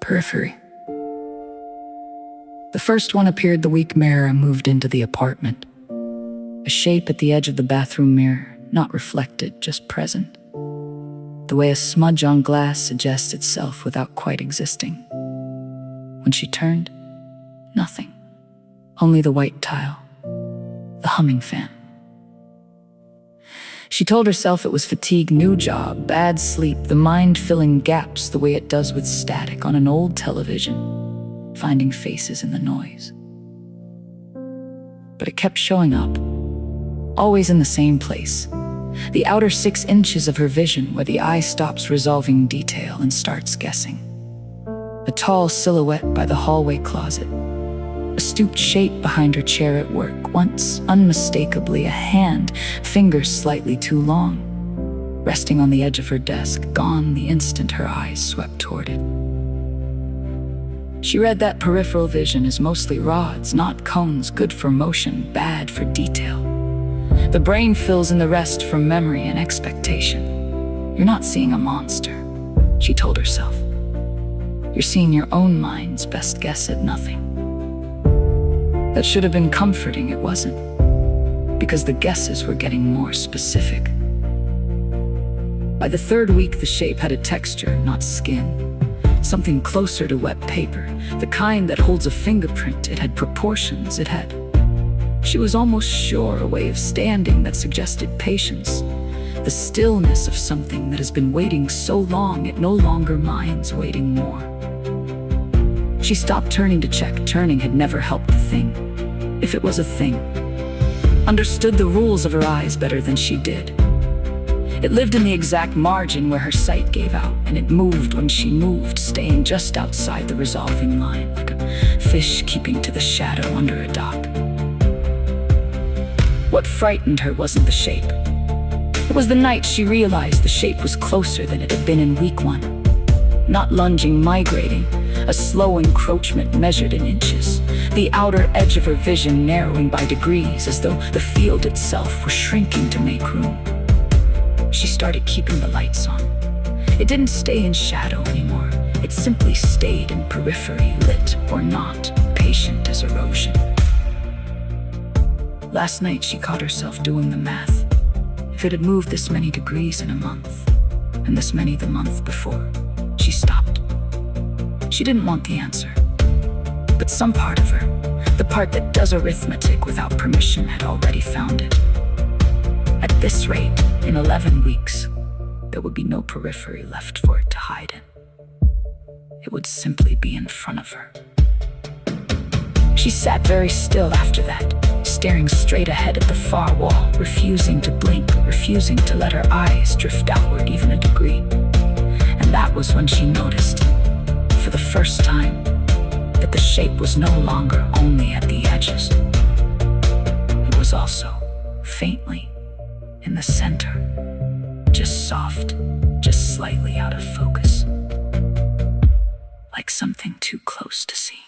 Periphery. The first one appeared the week Mara moved into the apartment. A shape at the edge of the bathroom mirror, not reflected, just present. The way a smudge on glass suggests itself without quite existing. When she turned, nothing. Only the white tile, the humming fan. She told herself it was fatigue, new job, bad sleep, the mind filling gaps the way it does with static on an old television, finding faces in the noise. But it kept showing up, always in the same place, the outer 6 inches of her vision where the eye stops resolving detail and starts guessing. A tall silhouette by the hallway closet, a stooped shape behind her chair at work, once unmistakably a hand, fingers slightly too long, resting on the edge of her desk, gone the instant her eyes swept toward it. She read that peripheral vision is mostly rods, not cones, good for motion, bad for detail. The brain fills in the rest from memory and expectation. You're not seeing a monster, she told herself. You're seeing your own mind's best guess at nothing. That should have been comforting, it wasn't, because the guesses were getting more specific. By the 3rd week, the shape had a texture, not skin, something closer to wet paper, the kind that holds a fingerprint. It had proportions, she was almost sure, a way of standing that suggested patience, the stillness of something that has been waiting so long it no longer minds waiting more. She stopped turning to check. Turning had never helped the thing, if it was a thing. Understood the rules of her eyes better than she did. It lived in the exact margin where her sight gave out, and it moved when she moved, staying just outside the resolving line, like a fish keeping to the shadow under a dock. What frightened her wasn't the shape. It was the night she realized the shape was closer than it had been in week 1. Not lunging, migrating, a slow encroachment measured in inches, the outer edge of her vision narrowing by degrees, as though the field itself were shrinking to make room. She started keeping the lights on. It didn't stay in shadow anymore. It simply stayed in periphery, lit or not, patient as erosion. Last night she caught herself doing the math. If it had moved this many degrees in a month, and this many the month before, she stopped. She didn't want the answer. But some part of her, the part that does arithmetic without permission, had already found it. At this rate, in 11 weeks, there would be no periphery left for it to hide in. It would simply be in front of her. She sat very still after that, staring straight ahead at the far wall, refusing to blink, refusing to let her eyes drift outward even a degree. And that was when she noticed, for the first time, that the shape was no longer only at the edges. It was also, faintly, in the center, just soft, just slightly out of focus, like something too close to see.